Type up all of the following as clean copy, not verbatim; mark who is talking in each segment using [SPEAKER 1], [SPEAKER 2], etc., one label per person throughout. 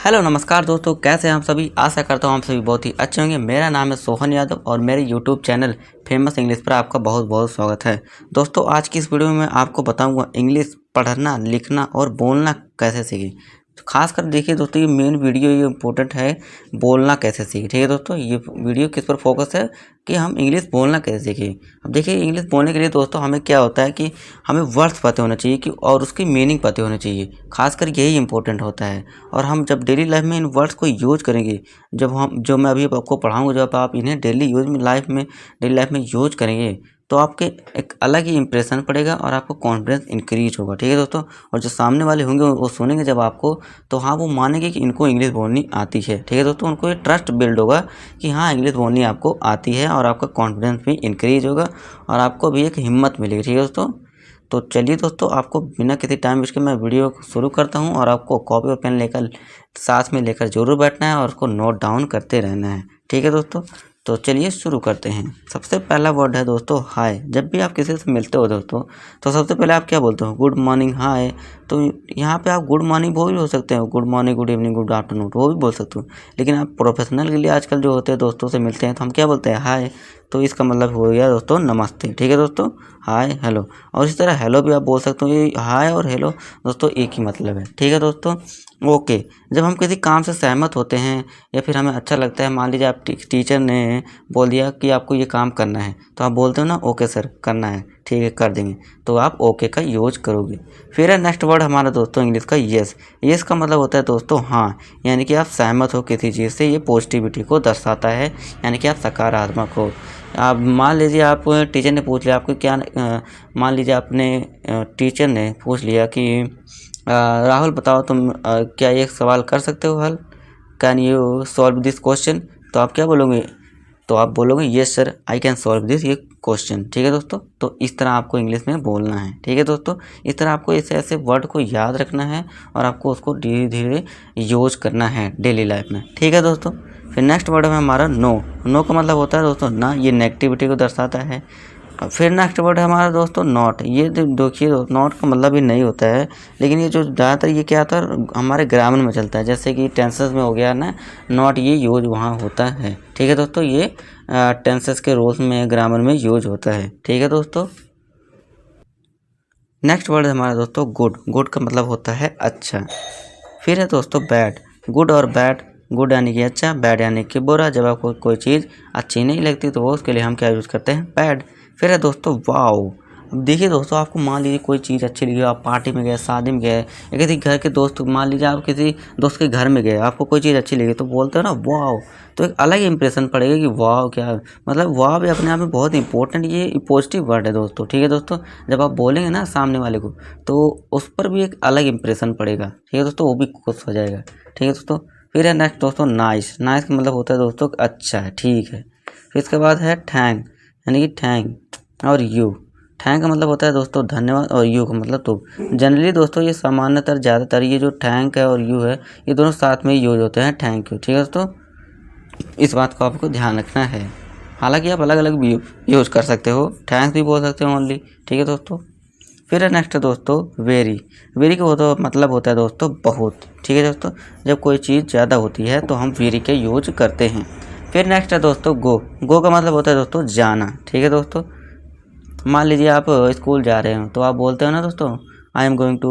[SPEAKER 1] Hello नमस्कार दोस्तों, कैसे हैं हम सभी। आशा करता हूँ हम सभी बहुत ही अच्छे होंगे। मेरा नाम है सोहन यादव और मेरे यूट्यूब चैनल फेमस इंग्लिश पर आपका बहुत बहुत स्वागत है। दोस्तों आज की इस वीडियो में मैं आपको बताऊंगा इंग्लिश पढ़ना, लिखना और बोलना कैसे सीखें। तो खासकर देखिए दोस्तों, ये मेन वीडियो ये इम्पोर्टेंट है, बोलना कैसे सीखें। ठीक है दोस्तों, ये वीडियो किस पर फोकस है कि हम इंग्लिश बोलना कैसे सीखें। अब देखिए इंग्लिश बोलने के लिए दोस्तों हमें क्या होता है कि हमें वर्ड्स पता होना चाहिए कि और उसकी मीनिंग पता होनी चाहिए। खासकर यही इंपॉर्टेंट होता है। और हम जब डेली लाइफ में इन वर्ड्स को यूज़ करेंगे, जो मैं अभी आपको पढ़ाऊँगा, जब आप इन्हें डेली डेली लाइफ में यूज़ करेंगे तो आपके एक अलग ही इंप्रेशन पड़ेगा और आपको कॉन्फिडेंस इंक्रीज होगा। ठीक है दोस्तों, और जो सामने वाले होंगे वो सुनेंगे जब आपको, तो हाँ वो मानेंगे कि इनको इंग्लिश बोलनी आती है। ठीक है दोस्तों, उनको ये ट्रस्ट बिल्ड होगा कि हाँ इंग्लिश बोलनी आपको आती है और आपका कॉन्फिडेंस भी इंक्रीज होगा और आपको भी एक हिम्मत मिलेगी। ठीक है दोस्तों, तो चलिए दोस्तों, आपको बिना किसी टाइम वेस्ट के मैं वीडियो को शुरू करता हूं और आपको कॉपी और पेन लेकर साथ में लेकर जरूर बैठना है और उसको नोट डाउन करते रहना है। ठीक है दोस्तों, तो चलिए शुरू करते हैं। सबसे पहला वर्ड है दोस्तों हाय। जब भी आप किसी से मिलते हो दोस्तों, तो सबसे पहले आप क्या बोलते हो? गुड मॉर्निंग, हाय। तो यहाँ पे आप गुड मॉर्निंग वो भी बोल सकते हो, good morning, good evening, good afternoon वो भी बोल सकते हो। लेकिन आप प्रोफेशनल के लिए आजकल जो होते हैं दोस्तों से मिलते हैं तो हम क्या बोलते हैं? हाय। तो इसका मतलब हो गया दोस्तों नमस्ते। ठीक है दोस्तों, हाय हेलो। और इस तरह हेलो भी आप बोल सकते हो। ये हाय और हेलो दोस्तों एक ही मतलब है। ठीक है दोस्तों, ओके। जब हम किसी काम से सहमत होते हैं या फिर हमें अच्छा लगता है, मान लीजिए आप टीचर ने बोल दिया कि आपको ये काम करना है, तो आप बोलते हो ना ओके सर करना है, ठीक है कर देंगे, तो आप ओके का यूज करोगे। फिर है नेक्स्ट वर्ड हमारा दोस्तों इंग्लिश का येस। येस का मतलब होता है दोस्तों हाँ, यानी कि आप सहमत हो किसी चीज़ से। ये पॉजिटिविटी को दर्शाता है, यानी कि आप सकारात्मक हो। आप मान लीजिए आप टीचर ने पूछ लिया आपको क्या, मान लीजिए आपने टीचर ने पूछ लिया कि राहुल बताओ तुम क्या ये सवाल कर सकते हो हल, can you solve this question. तो आप क्या बोलोगे? तो आप बोलोगे yes sir I can solve this ये क्वेश्चन। ठीक है दोस्तों, तो इस तरह आपको इंग्लिश में बोलना है। ठीक है दोस्तों, इस तरह आपको ऐसे ऐसे वर्ड को याद रखना है और आपको उसको धीरे धीरे यूज करना है डेली लाइफ में। ठीक है दोस्तों, फिर नेक्स्ट वर्ड है हमारा नो। नो का मतलब होता है दोस्तों ना, ये नेगेटिविटी को दर्शाता है। फिर नेक्स्ट वर्ड है हमारा दोस्तों नॉट। ये देखिए नॉट का मतलब ही नहीं होता है, लेकिन ये जो ज़्यादातर ये क्या आता है हमारे ग्रामर में चलता है, जैसे कि टेंसेस में हो गया ना नॉट, ये यूज वहाँ होता है। ठीक है दोस्तों, ये टेंसेस के रूल्स में ग्रामर में यूज होता है। ठीक है दोस्तों, नेक्स्ट वर्ड है हमारा दोस्तों गुड। गुड का मतलब होता है अच्छा। फिर है दोस्तों बैड। गुड और बैड, गुड यानी कि अच्छा, बैड यानी कि बुरा। जब आपको कोई चीज़ अच्छी नहीं लगती तो वो उसके लिए हम क्या यूज़ करते हैं? बैड। फिर है दोस्तों वाओ। अब देखिए दोस्तों, आपको मान लीजिए कोई चीज़ अच्छी लगी, आप पार्टी में गए, शादी में गए या किसी घर के दोस्त, मान लीजिए आप किसी दोस्त के घर में गए, आपको कोई चीज़ अच्छी लगी तो बोलते हो ना वाओ। तो एक अलग इंप्रेशन पड़ेगा कि वाओ क्या, मतलब वाओ भी अपने आप में बहुत इंपॉर्टेंट, ये पॉजिटिव वर्ड है दोस्तों। ठीक है दोस्तों, जब आप बोलेंगे ना सामने वाले को तो उस पर भी एक अलग इंप्रेशन पड़ेगा। ठीक है दोस्तों, वो भी खुश हो जाएगा। ठीक है दोस्तों, फिर है नेक्स्ट दोस्तों नाइस। नाइस का मतलब होता है दोस्तों अच्छा है, ठीक है। फिर इसके बाद है थैंक, यानी कि थैंक और यू। थैंक का मतलब होता है दोस्तों धन्यवाद और यू का मतलब तो। जनरली दोस्तों ये सामान्यतर ज़्यादातर ये जो थैंक है और यू है ये दोनों साथ में यूज होते हैं, थैंक यू। ठीक है दोस्तों, इस बात को आपको ध्यान रखना है। हालांकि आप अलग अलग भी यूज़ कर सकते हो, थैंक्स भी बोल सकते हो ओनली। ठीक है दोस्तों, फिर है नेक्स्ट दोस्तों वेरी। वेरी का तो मतलब होता है दोस्तों बहुत। ठीक है दोस्तों, जब कोई चीज़ ज़्यादा होती है तो हम वेरी के यूज करते हैं। फिर नेक्स्ट है दोस्तों गो। गो का मतलब होता है दोस्तों जाना। ठीक है दोस्तों, मान लीजिए आप स्कूल जा रहे हो तो आप बोलते हो ना दोस्तों I am going to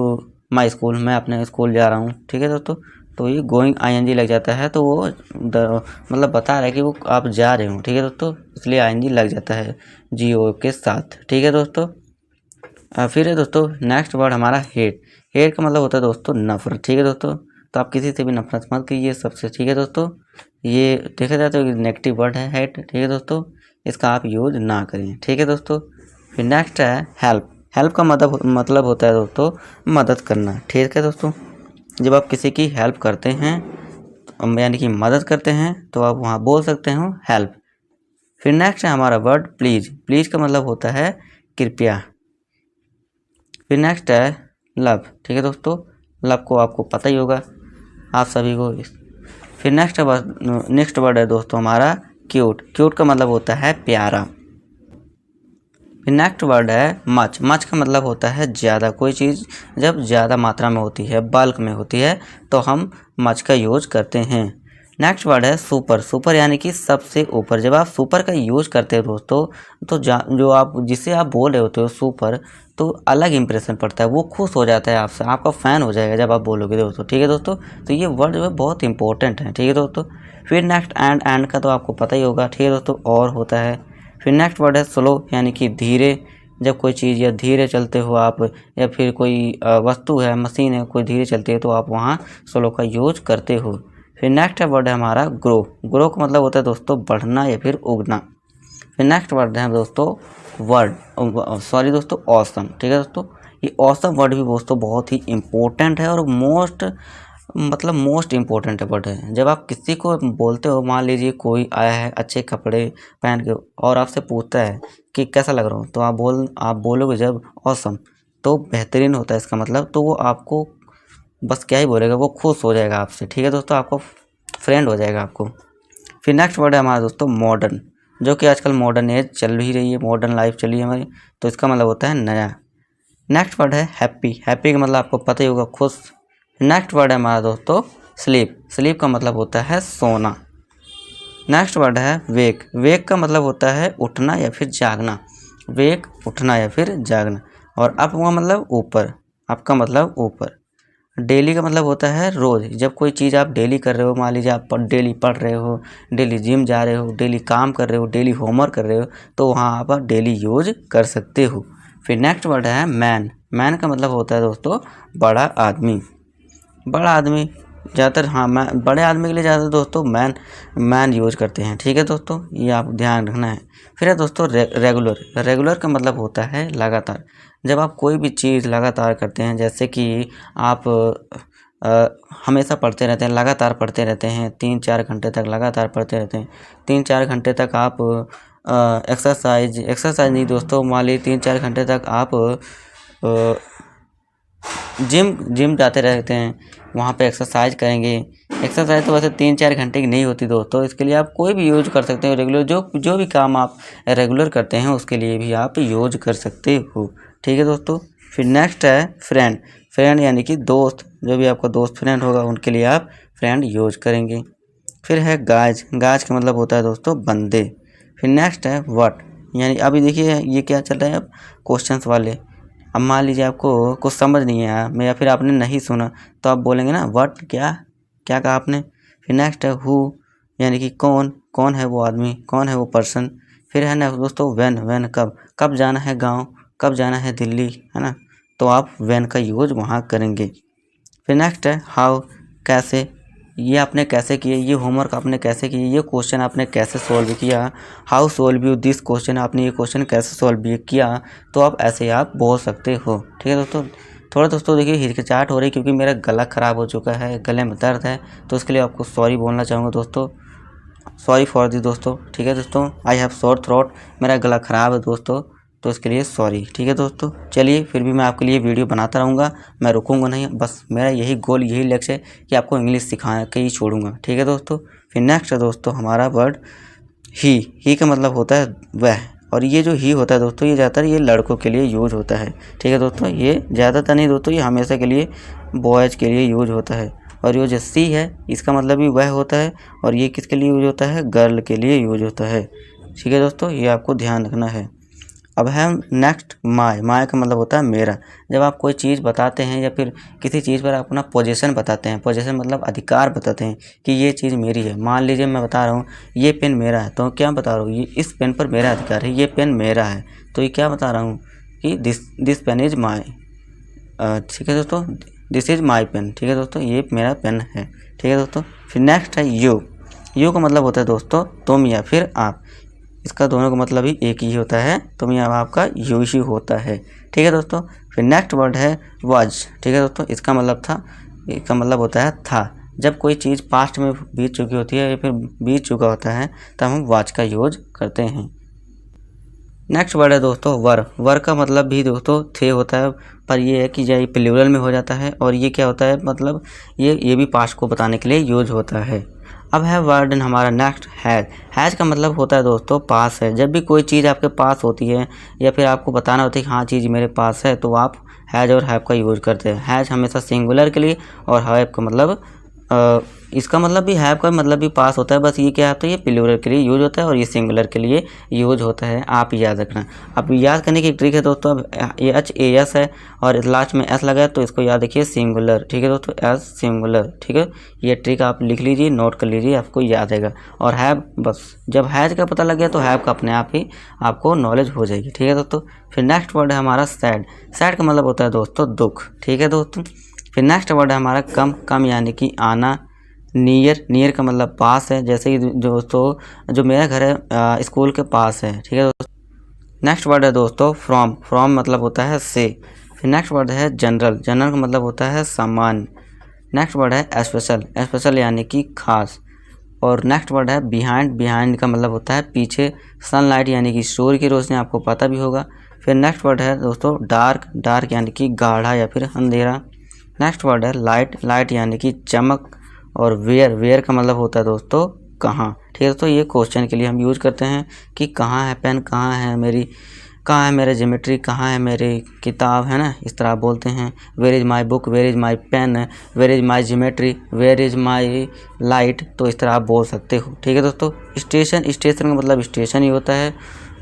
[SPEAKER 1] my school, मैं अपने स्कूल जा रहा हूँ। ठीक है दोस्तों, तो ये गोइंग ING लग जाता है तो वो मतलब बता रहा है कि वो आप जा रहे हो। ठीक है दोस्तों, इसलिए ING लग जाता है GO के साथ। ठीक है दोस्तों, फिर है दोस्तों नेक्स्ट वर्ड हमारा हेट। हेट का मतलब होता है दोस्तों नफरत। ठीक है दोस्तों, तो आप किसी से भी नफरत मत कीजिए सबसे। ठीक है दोस्तों, ये देखा जाए तो नेगेटिव वर्ड है हेट। ठीक है दोस्तों, इसका आप यूज ना करें। ठीक है दोस्तों, फिर नेक्स्ट है हेल्प। हेल्प का मतलब होता है दोस्तों मदद करना। ठीक है दोस्तों, जब आप किसी की हेल्प करते हैं यानी कि मदद करते हैं तो आप वहाँ बोल सकते हो हेल्प। फिर नेक्स्ट है हमारा वर्ड प्लीज़। प्लीज़ का मतलब होता है कृपया। फिर नेक्स्ट है लव। ठीक है दोस्तों, लव को आपको पता ही होगा आप सभी को। फिर नेक्स्ट वर्ड है दोस्तों हमारा क्यूट। क्यूट का मतलब होता है प्यारा। फिर नेक्स्ट वर्ड है मच। मच का मतलब होता है ज़्यादा। कोई चीज़ जब ज़्यादा मात्रा में होती है, बल्क में होती है, तो हम मच का यूज करते हैं। नेक्स्ट वर्ड है सुपर। सुपर यानी कि सबसे ऊपर। जब आप सुपर का यूज करते हो दोस्तों, तो जो आप जिसे आप बोल रहे होते हो सुपर, तो अलग इंप्रेशन पड़ता है, वो खुश हो जाता है आपसे, आपका फ़ैन हो जाएगा जब आप बोलोगे दोस्तों। ठीक है दोस्तों, तो ये वर्ड जो है बहुत इंपॉर्टेंट है। ठीक है दोस्तों। फिर नेक्स्ट एंड का तो आपको पता ही होगा। ठीक है दोस्तों, और होता है। फिर नेक्स्ट वर्ड है स्लो यानी कि धीरे। जब कोई चीज़ या धीरे चलते हो आप, या फिर कोई वस्तु है, मशीन है, कोई धीरे चलती है, तो आप वहाँ स्लो का यूज करते हो। फिर नेक्स्ट वर्ड है हमारा ग्रो। ग्रो का मतलब होता है दोस्तों बढ़ना या फिर उगना। फिर नेक्स्ट वर्ड है दोस्तों ऑसम। ठीक है दोस्तों, ये ऑसम वर्ड भी दोस्तों बहुत ही इम्पोर्टेंट है और मोस्ट इम्पोर्टेंट वर्ड है। जब आप किसी को बोलते हो, मान लीजिए कोई आया है अच्छे कपड़े पहन के और आपसे पूछता है कि कैसा लग रहा हूँ, तो आप बोलोगे जब ऑसम, तो बेहतरीन होता है इसका मतलब। तो वो आपको बस क्या ही बोलेगा, वो खुश हो जाएगा आपसे। ठीक है दोस्तों, आपको फ्रेंड हो जाएगा आपको। फिर नेक्स्ट वर्ड है हमारा दोस्तों मॉडर्न, जो कि आजकल मॉडर्न एज चल ही रही है, मॉडर्न लाइफ चली है हमारी, तो इसका मतलब होता है नया। नेक्स्ट वर्ड है हैप्पी। हैप्पी का मतलब आपको पता ही होगा, खुश। नेक्स्ट वर्ड है हमारा दोस्तों स्लीप। स्लीप का मतलब होता है सोना। नेक्स्ट वर्ड है वेक। वेक का मतलब होता है उठना या फिर जागना। वेक उठना या फिर जागना। और अप का मतलब ऊपर, अप का मतलब ऊपर। डेली का मतलब होता है रोज़। जब कोई चीज़ आप डेली कर रहे हो, मान लीजिए आप डेली पढ़ रहे हो, डेली जिम जा रहे हो, डेली काम कर रहे हो, डेली होमवर्क कर रहे हो, तो वहाँ आप डेली यूज कर सकते हो। फिर नेक्स्ट वर्ड है मैन। मैन का मतलब होता है दोस्तों बड़ा आदमी। बड़ा आदमी ज़्यादातर, हाँ, बड़े आदमी के लिए ज़्यादातर दोस्तों मैन यूज करते हैं। ठीक है दोस्तों, ये आप ध्यान रखना है। फिर है दोस्तों रेगुलर। रेगुलर का मतलब होता है लगातार। जब आप कोई भी चीज़ लगातार करते हैं, जैसे कि आप हमेशा पढ़ते रहते हैं, लगातार पढ़ते रहते हैं, 3-4 घंटे तक लगातार पढ़ते रहते हैं, 3-4 घंटे तक आप एक्सरसाइज नहीं दोस्तों, मान लीजिए 3-4 घंटे तक आप जिम जाते रहते हैं, वहाँ पे एक्सरसाइज करेंगे। एक्सरसाइज तो वैसे 3-4 घंटे की नहीं होती दोस्तों, इसके लिए आप कोई भी यूज कर सकते हो। रेगुलर जो भी काम आप रेगुलर करते हैं, उसके लिए भी आप यूज कर सकते हो। ठीक है दोस्तों। फिर नेक्स्ट है फ्रेंड। फ्रेंड यानी कि दोस्त। जो भी आपका दोस्त फ्रेंड होगा, उनके लिए आप फ्रेंड यूज करेंगे। फिर है गाज। गाज का मतलब होता है दोस्तों बंदे। फिर नेक्स्ट है व्हाट, यानी अभी देखिए ये क्या चल रहा है अब क्वेश्चंस वाले। अब मान लीजिए आपको कुछ समझ नहीं आया या फिर आपने नहीं सुना, तो आप बोलेंगे ना व्हाट, क्या क्या कहा आपने। फिर नेक्स्ट है हु, यानी कि कौन है वो आदमी, कौन है वो पर्सन। फिर है ना दोस्तों व्हेन कब जाना है गांव, कब जाना है दिल्ली, है ना, तो आप व्हेन का यूज वहाँ करेंगे। फिर नेक्स्ट है हाउ, कैसे। ये आपने कैसे किए, ये होमवर्क आपने कैसे किए, ये क्वेश्चन आपने कैसे सॉल्व किया। How solve you this question, आपने ये क्वेश्चन कैसे सॉल्व किया। तो आप ऐसे आप बोल सकते हो। ठीक है दोस्तों। थोड़ा दोस्तों देखिए हिचकिचाहट हो रही, क्योंकि मेरा गला ख़राब हो चुका है, गले में दर्द है, तो उसके लिए आपको सॉरी बोलना चाहूँगा दोस्तों। सॉरी फॉर दी दोस्तों। ठीक है दोस्तों, आई हैव शॉर्ट थ्रोट, मेरा गला ख़राब है दोस्तों, तो इसके लिए सॉरी। ठीक है दोस्तों, चलिए फिर भी मैं आपके लिए वीडियो बनाता रहूँगा, मैं रुकूँगा नहीं। बस मेरा यही गोल, यही लक्ष्य है कि आपको इंग्लिश सिखाना के ही छोड़ूंगा। ठीक है दोस्तों। फिर नेक्स्ट है दोस्तों हमारा वर्ड ही का मतलब होता है वह। और ये जो ही होता है दोस्तों, ये ज़्यादातर ये लड़कों के लिए यूज होता है। ठीक है दोस्तों, ये ज़्यादातर नहीं दोस्तों, ये हमेशा के लिए बॉयज़ के लिए यूज होता है। और ये जो सी है, इसका मतलब भी वह होता है, और ये किसके लिए यूज होता है, गर्ल के लिए यूज होता है। ठीक है दोस्तों, ये आपको ध्यान रखना है। अब है नेक्स्ट माय का मतलब होता है मेरा। जब आप कोई चीज़ बताते हैं या फिर किसी चीज़ पर आप अपना पोजीशन बताते हैं, पोजीशन मतलब अधिकार बताते हैं कि ये चीज़ मेरी है। मान लीजिए मैं बता रहा हूँ ये पेन मेरा है, तो क्या बता रहा हूँ, ये इस पेन पर मेरा अधिकार है, ये पेन मेरा है, तो ये क्या बता रहा हूँ कि दिस पेन इज़ माई। ठीक है दोस्तों, दिस इज़ माई पेन। ठीक है दोस्तों, ये मेरा पेन है। ठीक है दोस्तों। फिर नेक्स्ट है यू का मतलब होता है दोस्तों तुम या फिर आप। इसका दोनों का मतलब ही एक ही होता है, तुम या आपका यू ही होता है। ठीक है दोस्तों। फिर नेक्स्ट वर्ड है वाज। ठीक है दोस्तों, इसका मतलब होता है था। जब कोई चीज़ पास्ट में बीत चुकी होती है या फिर बीत चुका होता है, तब हम वाज का यूज करते हैं। नेक्स्ट वर्ड है दोस्तों वर का मतलब भी दोस्तों थे होता है, पर ये है कि ये प्लूरल में हो जाता है। और ये क्या होता है, मतलब ये भी पास्ट को बताने के लिए यूज होता है। अब है वर्ड हमारा नेक्स्ट हैज़। हैज़ का मतलब होता है दोस्तों पास है। जब भी कोई चीज़ आपके पास होती है या फिर आपको बताना होता है कि हाँ चीज़ मेरे पास है, तो आप हैज़ और हैव का यूज़ करते हैं। हैज़ हमेशा सिंगुलर के लिए और हैव का मतलब इसका मतलब भी, हैव का मतलब भी पास होता है, बस ये क्या होता है, ये प्लूरल के लिए यूज होता है और ये सिंगुलर के लिए यूज होता है। आप याद रखना। अब याद करने की एक ट्रिक है दोस्तों। अब ये एच ए एस है और लास्ट में एस लगा है, तो इसको याद रखिए सिंगुलर। ठीक है दोस्तों, एस सिंगुलर। ठीक है, ये ट्रिक आप लिख लीजिए, नोट कर लीजिए, आपको याद रहेगा। और हैव, बस जब हैज का पता लग गया तो हैव का अपने आप ही आपको नॉलेज हो जाएगी। ठीक है दोस्तों। फिर नेक्स्ट वर्ड है हमारा सैड। सैड का मतलब होता है दोस्तों दुख। ठीक है दोस्तों। फिर नेक्स्ट वर्ड है हमारा कम। कम यानी कि आना। नियर। नियर का मतलब पास है, जैसे कि दोस्तों जो मेरा घर है स्कूल के पास है। ठीक है दोस्तों। नेक्स्ट वर्ड है दोस्तों फ्रॉम। फ्रॉम मतलब होता है से। फिर नेक्स्ट वर्ड है जनरल। जनरल का मतलब होता है सामान्य। नेक्स्ट वर्ड है स्पेशल। स्पेशल यानी कि खास। और नेक्स्ट वर्ड है बिहाइंड। बिहाइंड का मतलब होता है पीछे। सनलाइट यानी कि सूर्य की रोशनी, आपको पता भी होगा। फिर नेक्स्ट वर्ड है दोस्तों डार्क। डार्क यानी कि गाढ़ा या फिर अंधेरा। नेक्स्ट वर्ड है लाइट। लाइट यानी कि चमक। और वेयर। वेयर का मतलब होता है दोस्तों कहाँ। ठीक है दोस्तों, ये क्वेश्चन के लिए हम यूज करते हैं कि कहाँ है पेन, कहाँ है मेरी, कहाँ है मेरा ज्योमेट्री, कहाँ है मेरी किताब, है ना, इस तरह आप बोलते हैं। Where is my book, where is my pen, where is my geometry, where is my light, तो इस तरह आप बोल सकते हो। ठीक है दोस्तों। स्टेशन। स्टेशन का मतलब स्टेशन ही होता है।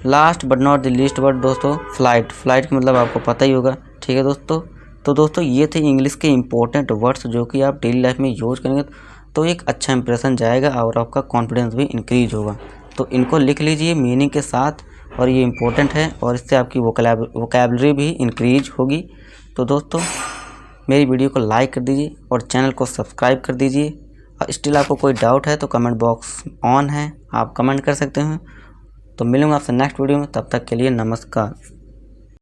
[SPEAKER 1] Last but not the least word दोस्तों फ्लाइट। फ्लाइट का मतलब आपको पता ही होगा। ठीक है दोस्तों। तो दोस्तों ये थे इंग्लिश के इंपॉर्टेंट वर्ड्स जो कि आप डेली लाइफ में यूज करेंगे तो एक अच्छा इंप्रेशन जाएगा और आपका कॉन्फिडेंस भी इंक्रीज होगा। तो इनको लिख लीजिए मीनिंग के साथ, और ये इम्पोर्टेंट है और इससे आपकी वोकैबलरी भी इंक्रीज होगी। तो दोस्तों मेरी वीडियो को लाइक कर दीजिए और चैनल को सब्सक्राइब कर दीजिए। और स्टिल आपको कोई डाउट है तो कमेंट बॉक्स ऑन है, आप कमेंट कर सकते हैं। तो मिलूंगा आपसे नेक्स्ट वीडियो में, तब तक के लिए नमस्कार।